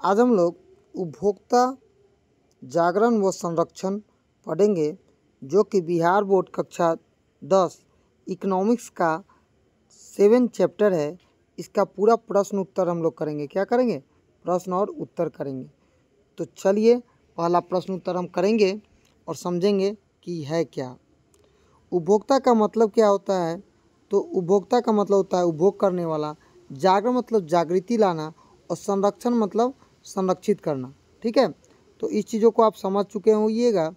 आज हम लोग उपभोक्ता जागरण व संरक्षण पढ़ेंगे, जो कि बिहार बोर्ड कक्षा 10 इकोनॉमिक्स का 7 चैप्टर है। इसका पूरा प्रश्न उत्तर हम लोग करेंगे। क्या करेंगे? प्रश्न और उत्तर करेंगे। तो चलिए पहला प्रश्न उत्तर हम करेंगे और समझेंगे कि है क्या। उपभोक्ता का मतलब क्या होता है? तो उपभोक्ता का मतलब होता है उपभोग करने वाला, जागरण मतलब जागृति लाना, और संरक्षण मतलब संरक्षित करना। ठीक है, तो इस चीज़ों को आप समझ चुके होइएगा।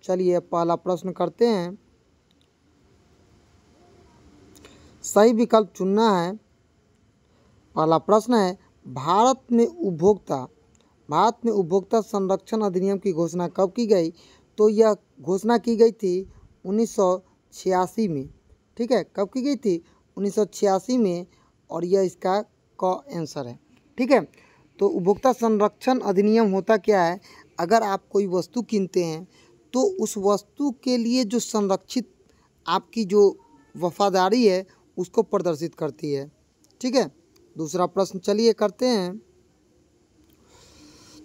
चलिए पहला प्रश्न करते हैं। सही विकल्प चुनना है। पहला प्रश्न है, भारत में उपभोक्ता संरक्षण अधिनियम की घोषणा कब की गई? तो यह घोषणा की गई थी 1986 में। ठीक है, कब की गई थी? 1986 में, और यह इसका क आंसर है। ठीक है, तो उपभोक्ता संरक्षण अधिनियम होता क्या है? अगर आप कोई वस्तु कीनते हैं तो उस वस्तु के लिए जो संरक्षित आपकी जो वफादारी है उसको प्रदर्शित करती है। ठीक है, दूसरा प्रश्न चलिए करते हैं।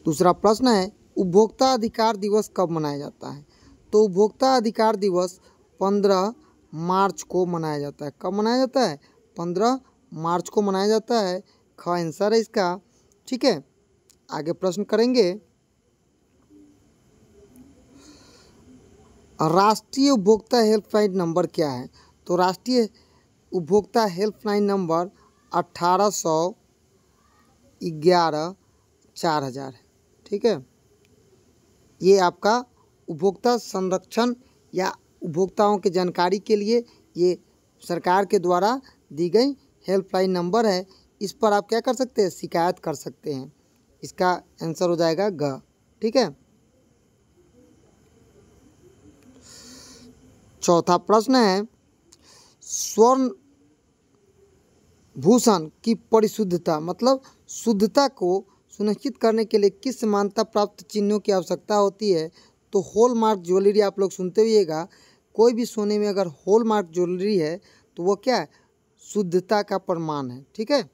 दूसरा प्रश्न है, उपभोक्ता अधिकार दिवस कब मनाया जाता है? तो उपभोक्ता अधिकार दिवस 15 मार्च को मनाया जाता है। कब मनाया जाता है? 15 मार्च को मनाया जाता है। ख आंसर है इसका। ठीक है, आगे प्रश्न करेंगे। राष्ट्रीय उपभोक्ता हेल्पलाइन नंबर क्या है? तो राष्ट्रीय उपभोक्ता हेल्पलाइन नंबर 1811-4000 है। ठीक है, ये आपका उपभोक्ता संरक्षण या उपभोक्ताओं के जानकारी के लिए ये सरकार के द्वारा दी गई हेल्पलाइन नंबर है। इस पर आप क्या कर सकते हैं? शिकायत कर सकते हैं। इसका आंसर हो जाएगा ग। ठीक है, चौथा प्रश्न है, स्वर्ण भूषण की परिशुद्धता मतलब शुद्धता को सुनिश्चित करने के लिए किस मान्यता प्राप्त चिन्हों की आवश्यकता होती है? तो हॉलमार्क ज्वेलरी आप लोग सुनते हुएगा। कोई भी सोने में अगर हॉलमार्क ज्वेलरी है तो वो क्या है? शुद्धता का प्रमाण है। ठीक है,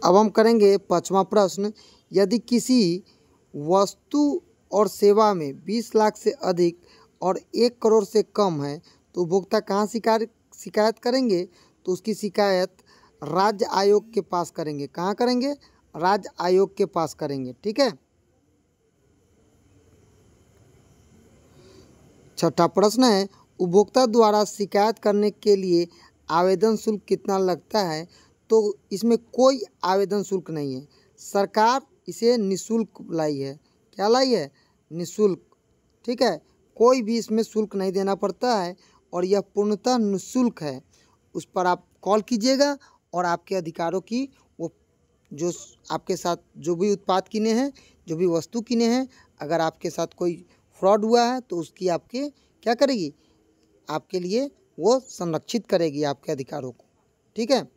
अब हम करेंगे पांचवा प्रश्न। यदि किसी वस्तु और सेवा में 20 लाख से अधिक और 1 करोड़ से कम है तो उपभोक्ता कहाँ शिकायत करेंगे? तो उसकी शिकायत राज्य आयोग के पास करेंगे। कहाँ करेंगे? राज्य आयोग के पास करेंगे। ठीक है, छठा प्रश्न है, उपभोक्ता द्वारा शिकायत करने के लिए आवेदन शुल्क कितना लगता है? तो इसमें कोई आवेदन शुल्क नहीं है। सरकार इसे निःशुल्क लाई है। क्या लाई है? निःशुल्क। ठीक है, कोई भी इसमें शुल्क नहीं देना पड़ता है और यह पूर्णतः निःशुल्क है। उस पर आप कॉल कीजिएगा और आपके अधिकारों की वो जो आपके साथ जो भी उत्पाद किने हैं, जो भी वस्तु किने हैं, अगर आपके साथ कोई फ्रॉड हुआ है तो उसकी आपके क्या करेगी? आपके लिए वो संरक्षित करेगी आपके अधिकारों को। ठीक है,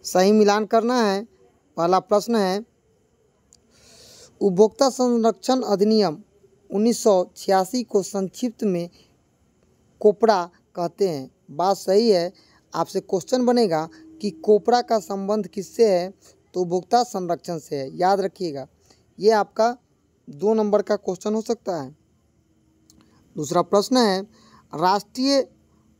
सही मिलान करना है। पहला प्रश्न है, उपभोक्ता संरक्षण अधिनियम 1986 को संक्षिप्त में कोपरा कहते हैं। बात सही है। आपसे क्वेश्चन बनेगा कि कोपरा का संबंध किससे है? तो उपभोक्ता संरक्षण से है। याद रखिएगा, ये आपका 2 नंबर का क्वेश्चन हो सकता है। दूसरा प्रश्न है, राष्ट्रीय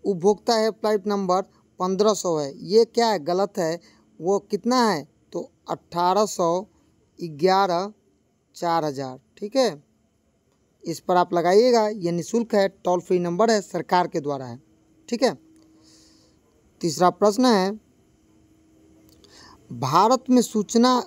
उपभोक्ता हेल्पलाइन नंबर 1500 है। ये क्या है? गलत है। वो कितना है? तो 1811-4000। ठीक है, इस पर आप लगाइएगा। ये निःशुल्क है, टोल फ्री नंबर है, सरकार के द्वारा है। ठीक है, तीसरा प्रश्न है, भारत में सूचना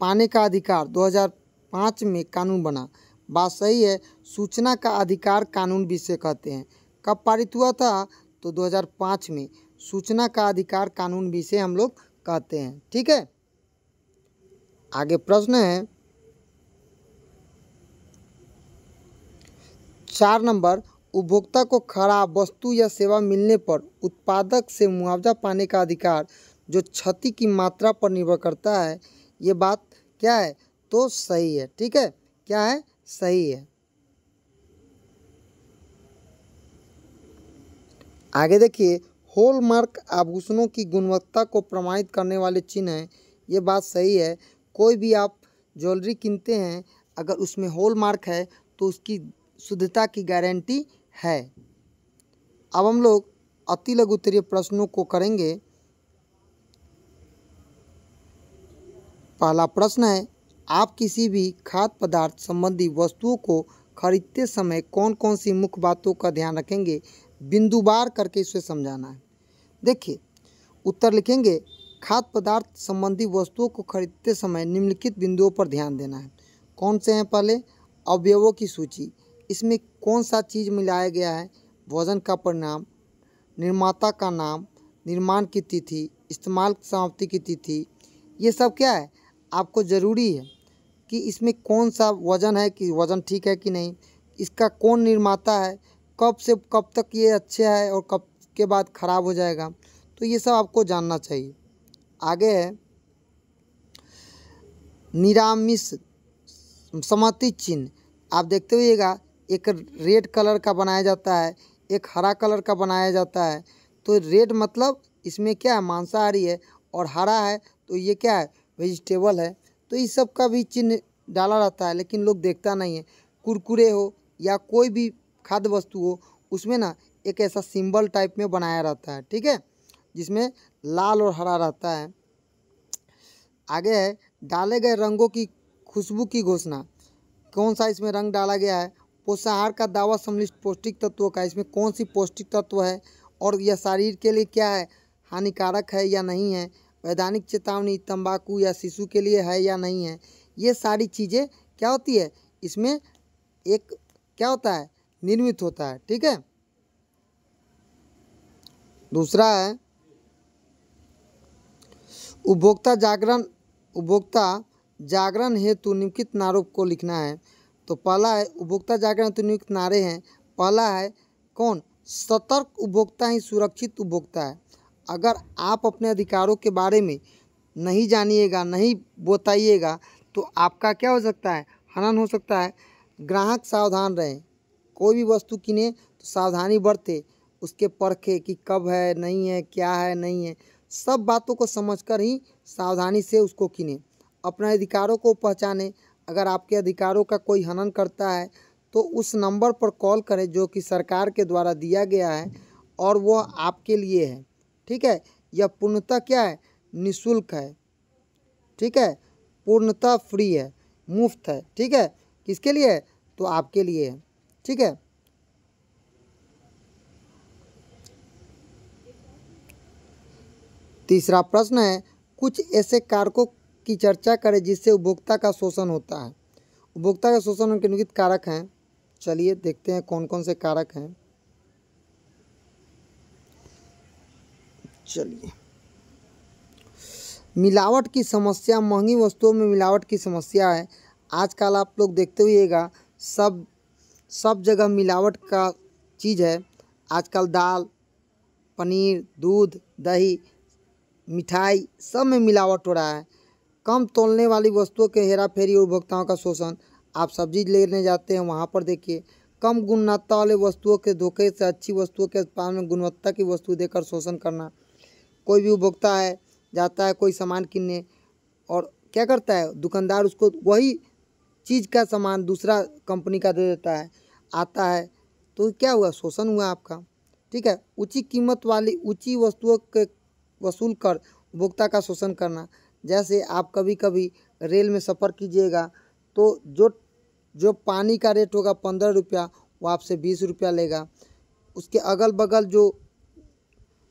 पाने का अधिकार 2005 में कानून बना। बात सही है। सूचना का अधिकार कानून भी इसे कहते हैं। कब पारित हुआ था? तो 2005 में। सूचना का अधिकार कानून भी इसे हम लोग कहते हैं। ठीक है, आगे प्रश्न है 4 नंबर, उपभोक्ता को खराब वस्तु या सेवा मिलने पर उत्पादक से मुआवजा पाने का अधिकार जो क्षति की मात्रा पर निर्भर करता है। ये बात क्या है? तो सही है। ठीक है, क्या है? सही है। आगे देखिए, हॉलमार्क आभूषणों की गुणवत्ता को प्रमाणित करने वाले चिन्ह हैं। ये बात सही है। कोई भी आप ज्वेलरी किनते हैं, अगर उसमें हॉलमार्क है तो उसकी शुद्धता की गारंटी है। अब हम लोग अति लघु उत्तरीय प्रश्नों को करेंगे। पहला प्रश्न है, आप किसी भी खाद्य पदार्थ संबंधी वस्तुओं को खरीदते समय कौन कौन सी मुख्य बातों का ध्यान रखेंगे? बिंदुवार करके इसे समझाना है। देखिए, उत्तर लिखेंगे, खाद्य पदार्थ संबंधी वस्तुओं को खरीदते समय निम्नलिखित बिंदुओं पर ध्यान देना है। कौन से हैं? पहले, अवयवों की सूची, इसमें कौन सा चीज़ मिलाया गया है, वजन का परिणाम, निर्माता का नाम, निर्माण की तिथि, इस्तेमाल समाप्ति की तिथि, ये सब क्या है, आपको ज़रूरी है कि इसमें कौन सा वज़न है, कि वज़न ठीक है कि नहीं, इसका कौन निर्माता है, कब से कब तक ये अच्छा है और कब के बाद ख़राब हो जाएगा, तो ये सब आपको जानना चाहिए। आगे है निरामिष समति चिन्ह। आप देखते होइएगा, एक रेड कलर का बनाया जाता है, एक हरा कलर का बनाया जाता है। तो रेड मतलब इसमें क्या है, मांसाहारी है, और हरा है तो ये क्या है, वेजिटेबल है। तो इस सब का भी चिन्ह डाला रहता है, लेकिन लोग देखता नहीं है। कुरकुरे हो या कोई भी खाद्य वस्तु हो, उसमें ना एक ऐसा सिंबल टाइप में बनाया रहता है, ठीक है, जिसमें लाल और हरा रहता है। आगे है डाले गए रंगों की खुशबू की घोषणा। कौन सा इसमें रंग डाला गया है? पोषाहार का दावा सम्मिलित पौष्टिक तत्वों का, इसमें कौन सी पौष्टिक तत्व है और यह शरीर के लिए क्या है, हानिकारक है या नहीं है? वैधानिक चेतावनी, तंबाकू या शिशु के लिए है या नहीं है? ये सारी चीज़ें क्या होती है, इसमें एक क्या होता है, निर्मित होता है, ठीक है। दूसरा है उपभोक्ता जागरण हेतु निम्नलिखित नारों को लिखना है। तो पहला है उपभोक्ता जागरण हेतु निम्नलिखित नारे हैं। पहला है कौन, सतर्क उपभोक्ता ही सुरक्षित उपभोक्ता है। अगर आप अपने अधिकारों के बारे में नहीं जानिएगा, नहीं बताइएगा, तो आपका क्या हो सकता है, हनन हो सकता है। ग्राहक सावधान रहें, कोई भी वस्तु किने तो सावधानी बरते, उसके परखे कि कब है, नहीं है, क्या है, नहीं है, सब बातों को समझकर ही सावधानी से उसको किने। अपने अधिकारों को पहचाने। अगर आपके अधिकारों का कोई हनन करता है तो उस नंबर पर कॉल करें जो कि सरकार के द्वारा दिया गया है और वो आपके लिए है, ठीक है। यह पूर्णतः क्या है, निःशुल्क है, ठीक है, पूर्णतः फ्री है, मुफ्त है, ठीक है। किसके लिए है, तो आपके लिए है, ठीक है। तीसरा प्रश्न है, कुछ ऐसे कारकों की चर्चा करें जिससे उपभोक्ता का शोषण होता है। उपभोक्ता का शोषण के निम्नलिखित कारक हैं। चलिए देखते हैं कौन कौन से कारक हैं। चलिए, मिलावट की समस्या, महंगी वस्तुओं में मिलावट की समस्या है। आजकल आप लोग देखते हुएगा, सब जगह मिलावट का चीज़ है। आजकल दाल, पनीर, दूध, दही, मिठाई, सब में मिलावट हो रहा है। कम तोलने वाली वस्तुओं के हेरा फेरी और उपभोक्ताओं का शोषण। आप सब्जी लेने जाते हैं, वहाँ पर देखिए, कम गुणवत्ता वाले वस्तुओं के धोखे से अच्छी वस्तुओं के उत्पादन में गुणवत्ता की वस्तु देकर शोषण करना। कोई भी उपभोक्ता है, जाता है कोई सामान किनने और क्या करता है, दुकानदार उसको वही चीज़ का सामान दूसरा कंपनी का दे देता है, आता है तो क्या हुआ, शोषण हुआ आपका, ठीक है। ऊंची कीमत वाली ऊंची वस्तुओं के वसूल कर उपभोक्ता का शोषण करना। जैसे आप कभी कभी रेल में सफ़र कीजिएगा तो जो पानी का रेट होगा 15 रुपया, वो आपसे 20 रुपया लेगा। उसके अगल बगल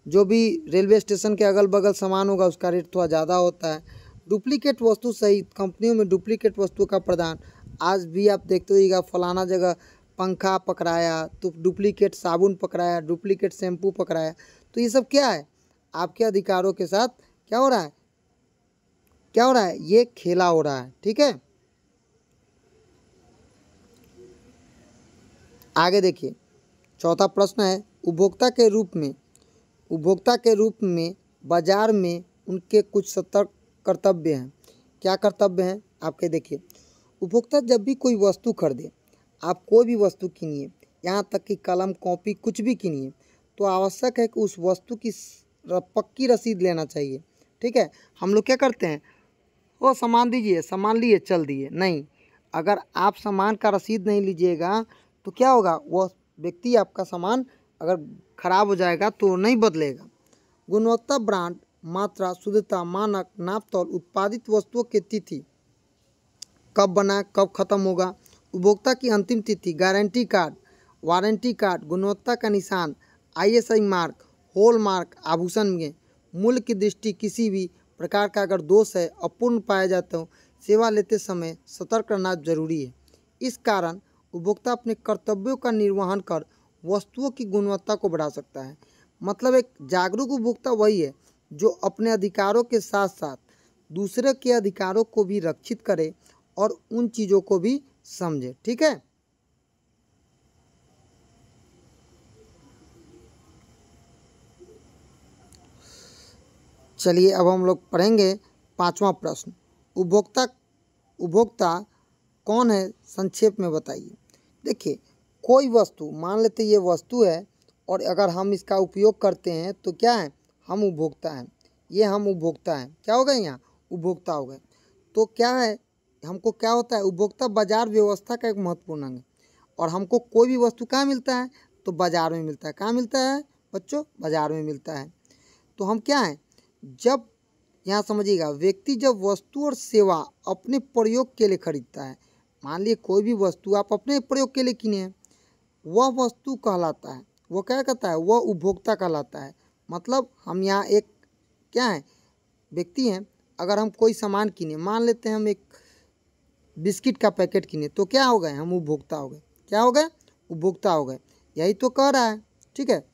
जो भी रेलवे स्टेशन के अगल बगल सामान होगा उसका रेट थोड़ा ज़्यादा होता है। डुप्लीकेट वस्तु सहित कंपनियों में डुप्लीकेट वस्तु का प्रदान। आज भी आप देखते होइएगा, फलाना जगह पंखा पकड़ाया तो डुप्लीकेट साबुन पकड़ाया, डुप्लीकेट शैम्पू पकड़ाया। तो ये सब क्या है, आपके अधिकारों के साथ क्या हो रहा है, क्या हो रहा है, ये खेला हो रहा है, ठीक है। आगे देखिए, चौथा प्रश्न है, उपभोक्ता के रूप में बाजार में उनके कुछ सतर्क कर्तव्य हैं। क्या कर्तव्य हैं आपके, देखिए। उपभोक्ता जब भी कोई वस्तु खरीदे, आप कोई भी वस्तु किनिए, यहाँ तक कि कलम, कॉपी, कुछ भी किनिए, तो आवश्यक है कि उस वस्तु की पक्की रसीद लेना चाहिए। ठीक है, हम लोग क्या करते हैं, वो सामान दीजिए, सामान लिए चल दिए, नहीं, अगर आप सामान का रसीद नहीं लीजिएगा तो क्या होगा, वो व्यक्ति आपका सामान अगर खराब हो जाएगा तो नहीं बदलेगा। गुणवत्ता, ब्रांड, मात्रा, शुद्धता, मानक, नाप तौल, उत्पादित वस्तुओं की तिथि, कब बना कब खत्म होगा, उपभोक्ता की अंतिम तिथि, गारंटी कार्ड, वारंटी कार्ड, गुणवत्ता का निशान, ISI मार्क, हॉल मार्क, आभूषण में मूल्य की दृष्टि, किसी भी प्रकार का अगर दोष है, अपूर्ण पाया जाता हो, सेवा लेते समय सतर्क रहना जरूरी है। इस कारण उपभोक्ता अपने कर्तव्यों का निर्वहन कर वस्तुओं की गुणवत्ता को बढ़ा सकता है। मतलब एक जागरूक उपभोक्ता वही है जो अपने अधिकारों के साथ साथ दूसरे के अधिकारों को भी रक्षित करे और उन चीज़ों को भी समझे। ठीक है, चलिए अब हम लोग पढ़ेंगे 5वां प्रश्न, उपभोक्ता कौन है, संक्षेप में बताइए। देखिए, कोई वस्तु, मान लेते ये वस्तु है और अगर हम इसका उपयोग करते हैं तो क्या है, हम उपभोक्ता हैं, ये हम उपभोक्ता हैं, क्या हो गए यहाँ, उपभोक्ता हो गए। तो क्या है, हमको क्या होता है, उपभोक्ता बाजार व्यवस्था का एक महत्वपूर्ण अंग है और हमको कोई भी वस्तु कहाँ मिलता है, तो बाजार में मिलता है। कहाँ मिलता है बच्चों, बाजार में मिलता है। तो हम क्या हैं, जब यहाँ समझिएगा, व्यक्ति जब वस्तु और सेवा अपने प्रयोग के लिए खरीदता है, मान लीजिए कोई भी वस्तु आप अपने प्रयोग के लिए किने हैं, वह वस्तु कहलाता है, वो क्या कहता है, वह उपभोक्ता कहलाता है। मतलब हम यहाँ एक क्या है, व्यक्ति हैं, अगर हम कोई सामान किने, मान लेते हैं हम एक बिस्किट का पैकेट किने, तो क्या हो गए, हम उपभोक्ता हो गए। क्या हो गए, उपभोक्ता हो गए, यही तो कह रहा है। ठीक है,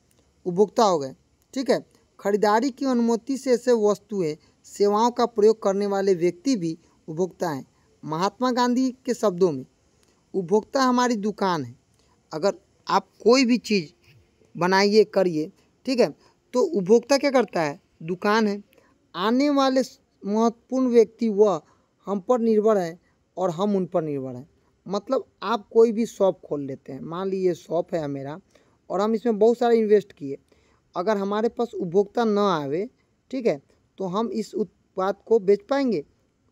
उपभोक्ता हो गए। ठीक है, खरीदारी की अनुमति से ऐसे वस्तुएं सेवाओं का प्रयोग करने वाले व्यक्ति भी उपभोक्ता हैं। महात्मा गांधी के शब्दों में, उपभोक्ता हमारी दुकान है। अगर आप कोई भी चीज़ बनाइए करिए, ठीक है, तो उपभोक्ता क्या करता है, दुकान है। आने वाले महत्वपूर्ण व्यक्ति वह हम पर निर्भर है और हम उन पर निर्भर हैं। मतलब आप कोई भी शॉप खोल लेते हैं, मान लीजिए शॉप है मेरा और हम इसमें बहुत सारे इन्वेस्ट किए, अगर हमारे पास उपभोक्ता न आवे, ठीक है, तो हम इस उत्पाद को बेच पाएंगे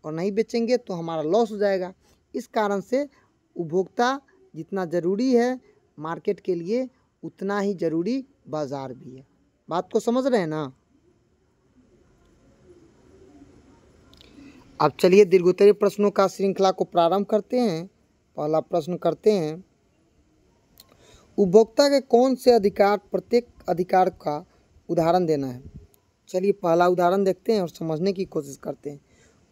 और नहीं बेचेंगे तो हमारा लॉस हो जाएगा। इस कारण से उपभोक्ता जितना ज़रूरी है मार्केट के लिए, उतना ही ज़रूरी बाज़ार भी है। बात को समझ रहे हैं ना। अब चलिए दीर्घोत्तरीय प्रश्नों का श्रृंखला को प्रारंभ करते हैं। पहला प्रश्न करते हैं, उपभोक्ता के कौन से अधिकार, प्रत्येक अधिकार का उदाहरण देना है। चलिए पहला उदाहरण देखते हैं और समझने की कोशिश करते हैं।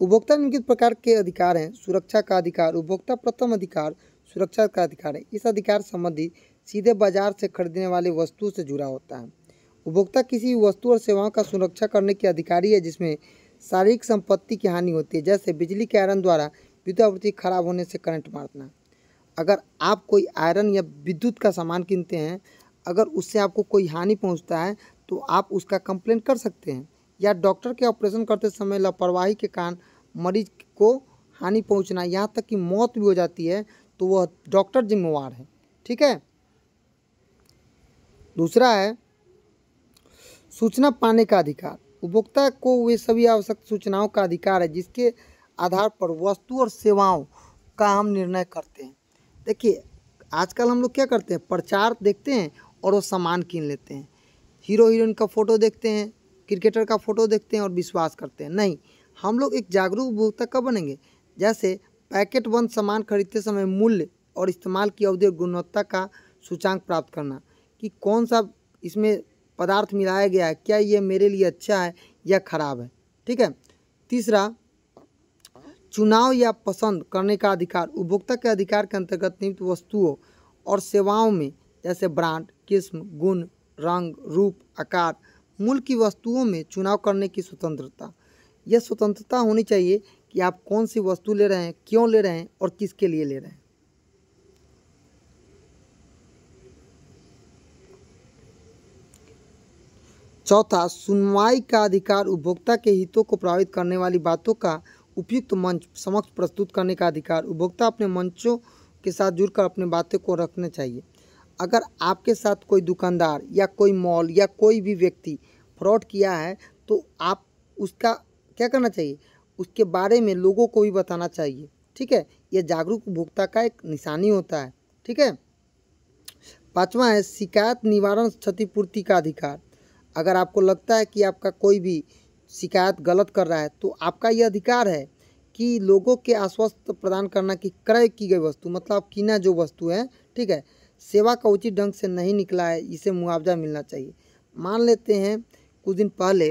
उपभोक्ता निम्नलिखित प्रकार के अधिकार हैं। सुरक्षा का अधिकार, उपभोक्ता प्रथम अधिकार सुरक्षा का अधिकार है। इस अधिकार संबंधी सीधे बाजार से खरीदने वाली वस्तु से जुड़ा होता है। उपभोक्ता किसी वस्तु और सेवाओं का सुरक्षा करने के अधिकारी है जिसमें शारीरिक संपत्ति की हानि होती है, जैसे बिजली के आयरन द्वारा विद्युत आपूर्ति खराब होने से करंट मारना। अगर आप कोई आयरन या विद्युत का सामान किनते हैं, अगर उससे आपको कोई हानि पहुंचता है तो आप उसका कंप्लेंट कर सकते हैं। या डॉक्टर के ऑपरेशन करते समय लापरवाही के कारण मरीज को हानि पहुंचना, यहाँ तक कि मौत भी हो जाती है, तो वह डॉक्टर जिम्मेवार है। ठीक है, दूसरा है सूचना पाने का अधिकार। उपभोक्ता को वे सभी आवश्यक सूचनाओं का अधिकार है जिसके आधार पर वस्तु और सेवाओं का हम निर्णय करते हैं। देखिए आजकल हम लोग क्या करते हैं, प्रचार देखते हैं और वो सामान कीन लेते हैं। हीरो हीरोइन का फ़ोटो देखते हैं, क्रिकेटर का फ़ोटो देखते हैं और विश्वास करते हैं। नहीं, हम लोग एक जागरूक उपभोक्ता कब बनेंगे, जैसे पैकेट बंद सामान खरीदते समय मूल्य और इस्तेमाल की अवधि और गुणवत्ता का सूचांक प्राप्त करना कि कौन सा इसमें पदार्थ मिलाया गया है, क्या ये मेरे लिए अच्छा है या ख़राब है। ठीक है, तीसरा चुनाव या पसंद करने का अधिकार। उपभोक्ता के अधिकार के अंतर्गत निम्नलिखित वस्तुओं और सेवाओं में जैसे ब्रांड, किस्म, गुण, रंग, रूप, आकार, मूल्य की वस्तुओं में चुनाव करने की स्वतंत्रता। यह स्वतंत्रता होनी चाहिए कि आप कौन सी वस्तु ले रहे हैं, क्यों ले रहे हैं और किसके लिए ले रहे हैं। चौथा सुनवाई का अधिकार। उपभोक्ता के हितों को प्रभावित करने वाली बातों का उपयुक्त मंच समक्ष प्रस्तुत करने का अधिकार। उपभोक्ता अपने मंचों के साथ जुड़कर अपनी बातें को रखना चाहिए। अगर आपके साथ कोई दुकानदार या कोई मॉल या कोई भी व्यक्ति फ्रॉड किया है तो आप उसका क्या करना चाहिए, उसके बारे में लोगों को भी बताना चाहिए। ठीक है, यह जागरूक उपभोक्ता का एक निशानी होता है। ठीक है, पांचवा है शिकायत निवारण क्षतिपूर्ति का अधिकार। अगर आपको लगता है कि आपका कोई भी शिकायत गलत कर रहा है तो आपका यह अधिकार है कि लोगों के आश्वस्त प्रदान करना कि क्रय की गई वस्तु, मतलब कीना जो वस्तु है, ठीक है, सेवा का उचित ढंग से नहीं निकला है, इसे मुआवजा मिलना चाहिए। मान लेते हैं कुछ दिन पहले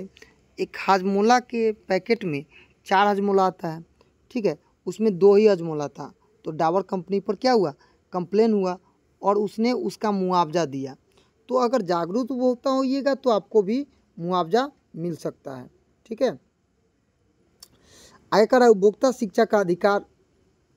एक हाजमोला के पैकेट में 4 हाजमोला आता है, ठीक है, उसमें 2 ही हाजमोला था, तो डाबर कंपनी पर क्या हुआ, कंप्लेन हुआ और उसने उसका मुआवजा दिया। तो अगर जागरूक उपभोक्ता होइएगा तो आपको भी मुआवजा मिल सकता है। ठीक है, आयकर है उपभोक्ता शिक्षा का अधिकार।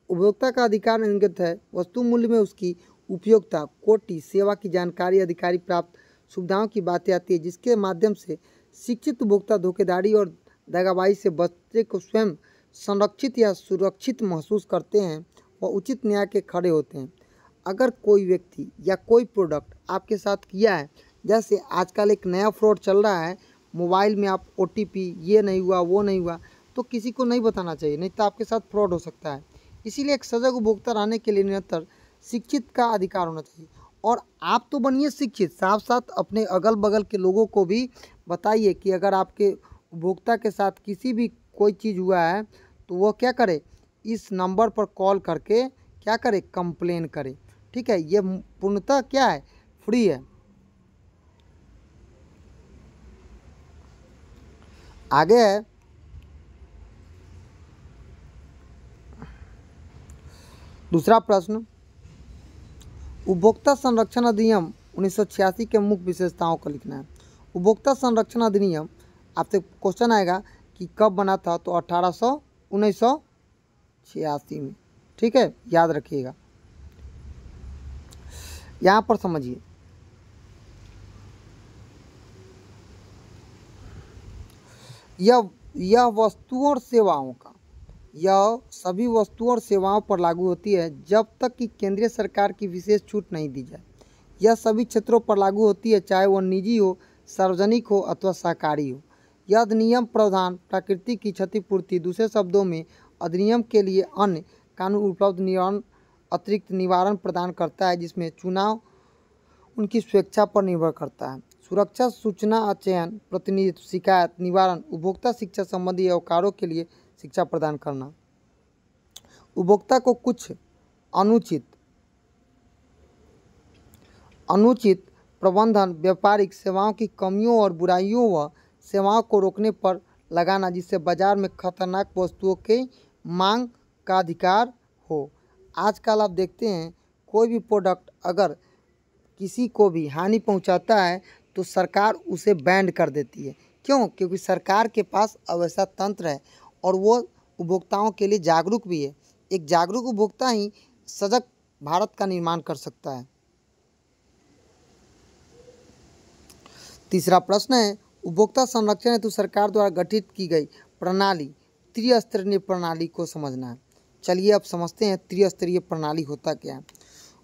उपभोक्ता का अधिकार अंतर्गत है वस्तु मूल्य में उसकी उपयोगिता, कोटि, सेवा की जानकारी, अधिकारी प्राप्त सुविधाओं की बातें आती है, जिसके माध्यम से शिक्षित उपभोक्ता धोखेधड़ी और दगाबाजी से बच्चे को स्वयं संरक्षित या सुरक्षित महसूस करते हैं व उचित न्याय के खड़े होते हैं। अगर कोई व्यक्ति या कोई प्रोडक्ट आपके साथ किया है, जैसे आजकल एक नया फ्रॉड चल रहा है, मोबाइल में आप OTP ये नहीं हुआ वो नहीं हुआ, तो किसी को नहीं बताना चाहिए, नहीं तो आपके साथ फ्रॉड हो सकता है। इसीलिए एक सजग उपभोक्ता रहने के लिए निरंतर शिक्षित का अधिकार होना चाहिए। और आप तो बनिए शिक्षित, साथ साथ अपने अगल बगल के लोगों को भी बताइए कि अगर आपके उपभोक्ता के साथ किसी भी कोई चीज़ हुआ है तो वह क्या करे, इस नंबर पर कॉल करके क्या करे, कंप्लेन करे। ठीक है, ये पूर्णतः क्या है, फ्री है। आगे है दूसरा प्रश्न, उपभोक्ता संरक्षण अधिनियम 1986 के मुख्य विशेषताओं को लिखना है। उपभोक्ता संरक्षण अधिनियम आपसे क्वेश्चन आएगा कि कब बना था, तो 1986 में। ठीक है, याद रखिएगा। यहाँ पर समझिए, यह वस्तुओं और सेवाओं का, यह सभी वस्तुओं और सेवाओं पर लागू होती है जब तक कि केंद्रीय सरकार की विशेष छूट नहीं दी जाए। यह सभी क्षेत्रों पर लागू होती है, चाहे वह निजी हो, सार्वजनिक हो अथवा सहकारी हो। यह अधिनियम प्रावधान प्रकृति की क्षतिपूर्ति, दूसरे शब्दों में अधिनियम के लिए अन्य कानून उपलब्ध निवारण अतिरिक्त निवारण प्रदान करता है, जिसमें चुनाव उनकी स्वेच्छा पर निर्भर करता है। सुरक्षा, सूचना चयन, प्रतिनिधित्व, शिकायत निवारण, उपभोक्ता शिक्षा संबंधी अवकारों के लिए शिक्षा प्रदान करना। उपभोक्ता को कुछ अनुचित प्रबंधन, व्यापारिक सेवाओं की कमियों और बुराइयों व सेवाओं को रोकने पर लगाना, जिससे बाजार में खतरनाक वस्तुओं की मांग का अधिकार हो। आजकल आप देखते हैं कोई भी प्रोडक्ट अगर किसी को भी हानि पहुंचाता है तो सरकार उसे बैन कर देती है। क्यों? क्योंकि सरकार के पास अब ऐसा तंत्र है और वो उपभोक्ताओं के लिए जागरूक भी है। एक जागरूक उपभोक्ता ही सजग भारत का निर्माण कर सकता है। तीसरा प्रश्न है, उपभोक्ता संरक्षण हेतु सरकार द्वारा गठित की गई प्रणाली, त्रिस्तरीय प्रणाली को समझना है। चलिए अब समझते हैं त्रिस्तरीय प्रणाली होता क्या है।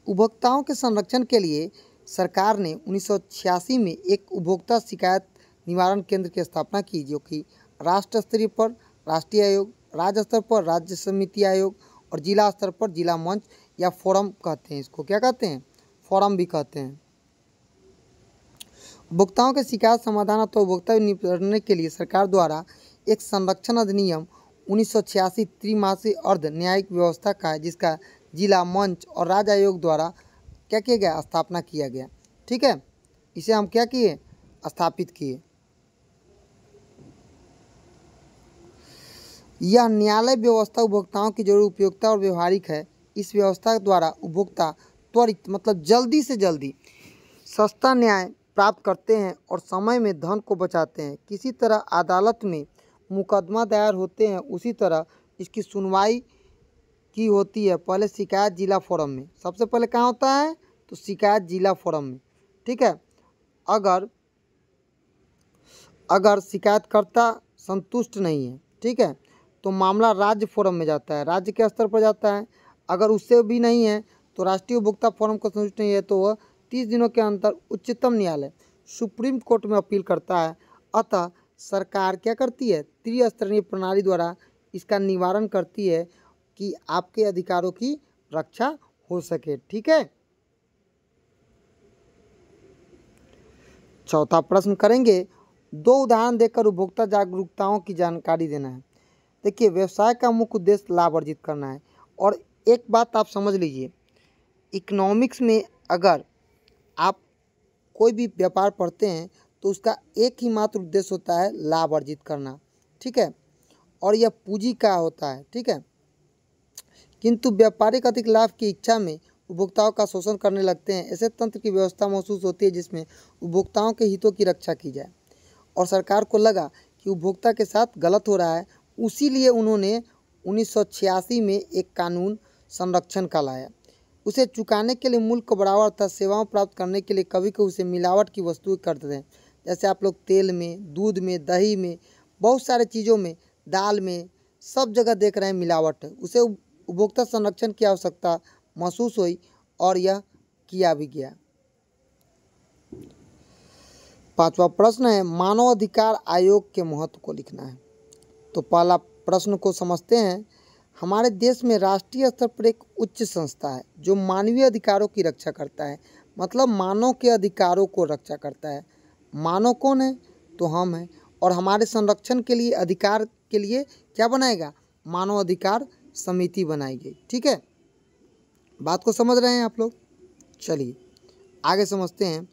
उपभोक्ताओं के संरक्षण के लिए सरकार ने 1986 में एक उपभोक्ता शिकायत निवारण केंद्र की स्थापना की, जो कि राष्ट्र स्तरीय पर राष्ट्रीय आयोग, राज्य स्तर पर राज्य समिति आयोग और जिला स्तर पर जिला मंच या फोरम कहते हैं। इसको क्या कहते हैं? फोरम भी कहते हैं। उपभोक्ताओं के शिकायत समाधान अथवा उपभोक्ता निपटने के लिए सरकार द्वारा एक संरक्षण अधिनियम 1986 त्रिमासिक अर्ध न्यायिक व्यवस्था का है, जिसका जिला मंच और राज्य आयोग द्वारा क्या किया गया, स्थापना किया गया। ठीक है, इसे हम क्या किए, स्थापित किए। यह न्यायालय व्यवस्था उपभोक्ताओं की जरूर उपयोगिता और व्यवहारिक है। इस व्यवस्था द्वारा उपभोक्ता त्वरित मतलब जल्दी से जल्दी सस्ता न्याय प्राप्त करते हैं और समय में धन को बचाते हैं। किसी तरह अदालत में मुकदमा दायर होते हैं, उसी तरह इसकी सुनवाई की होती है। पहले शिकायत जिला फोरम में, सबसे पहले कहाँ होता है, तो शिकायत जिला फोरम में। ठीक है, अगर शिकायतकर्ता संतुष्ट नहीं है, ठीक है, तो मामला राज्य फोरम में जाता है, राज्य के स्तर पर जाता है। अगर उससे भी नहीं है तो राष्ट्रीय उपभोक्ता फोरम को संतुष्ट नहीं है तो वह 30 दिनों के अंदर उच्चतम न्यायालय सुप्रीम कोर्ट में अपील करता है। अतः सरकार क्या करती है, त्रिस्तरीय प्रणाली द्वारा इसका निवारण करती है कि आपके अधिकारों की रक्षा हो सके। ठीक है, चौथा प्रश्न करेंगे, 2 उदाहरण देकर उपभोक्ता जागरूकताओं की जानकारी देना है। देखिए, व्यवसाय का मुख्य उद्देश्य लाभ अर्जित करना है। और एक बात आप समझ लीजिए, इकोनॉमिक्स में अगर आप कोई भी व्यापार पढ़ते हैं तो उसका एक ही मात्र उद्देश्य होता है लाभ अर्जित करना। ठीक है, और यह पूंजी का होता है। ठीक है, किंतु व्यापारिक अधिक लाभ की इच्छा में उपभोक्ताओं का शोषण करने लगते हैं। ऐसे तंत्र की व्यवस्था महसूस होती है जिसमें उपभोक्ताओं के हितों की रक्षा की जाए। और सरकार को लगा कि उपभोक्ता के साथ गलत हो रहा है, उसीलिए उन्होंने 1986 में एक कानून संरक्षण का लाया। उसे चुकाने के लिए मूल्य को बढ़ावा अर्थात सेवाओं प्राप्त करने के लिए कभी कभी उसे मिलावट की वस्तुएं करते थे। जैसे आप लोग तेल में, दूध में, दही में, बहुत सारे चीज़ों में, दाल में, सब जगह देख रहे हैं मिलावट है। उसे उपभोक्ता संरक्षण की आवश्यकता महसूस हुई और यह किया भी गया। 5वां प्रश्न है, मानव अधिकार आयोग के महत्व को लिखना है। तो पहला प्रश्न को समझते हैं। हमारे देश में राष्ट्रीय स्तर पर एक उच्च संस्था है जो मानवीय अधिकारों की रक्षा करता है, मतलब मानव के अधिकारों को रक्षा करता है। मानव कौन है? तो हम हैं। और हमारे संरक्षण के लिए, अधिकार के लिए क्या बनाएगा? मानव अधिकार समिति बनाई गई। ठीक है, बात को समझ रहे हैं आप लोग? चलिए आगे समझते हैं।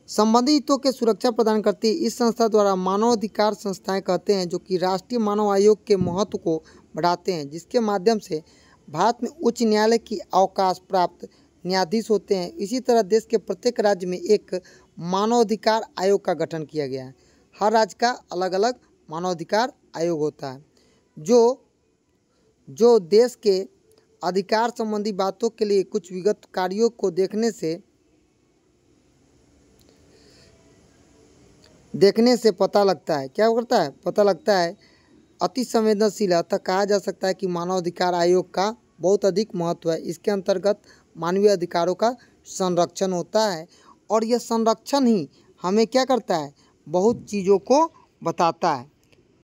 संबंधित हितों के सुरक्षा प्रदान करती है इस संस्था द्वारा मानवाधिकार संस्थाएं कहते हैं, जो कि राष्ट्रीय मानव आयोग के महत्व को बढ़ाते हैं, जिसके माध्यम से भारत में उच्च न्यायालय की अवकाश प्राप्त न्यायाधीश होते हैं। इसी तरह देश के प्रत्येक राज्य में एक मानवाधिकार आयोग का गठन किया गया है। हर राज्य का अलग अलग मानवाधिकार आयोग होता है जो देश के अधिकार संबंधी बातों के लिए कुछ विगत कार्यों को देखने से पता लगता है। क्या करता है? पता लगता है। अति संवेदनशील है, अतः कहा जा सकता है कि मानवाधिकार आयोग का बहुत अधिक महत्व है। इसके अंतर्गत मानवीय अधिकारों का संरक्षण होता है और यह संरक्षण ही हमें क्या करता है? बहुत चीज़ों को बताता है।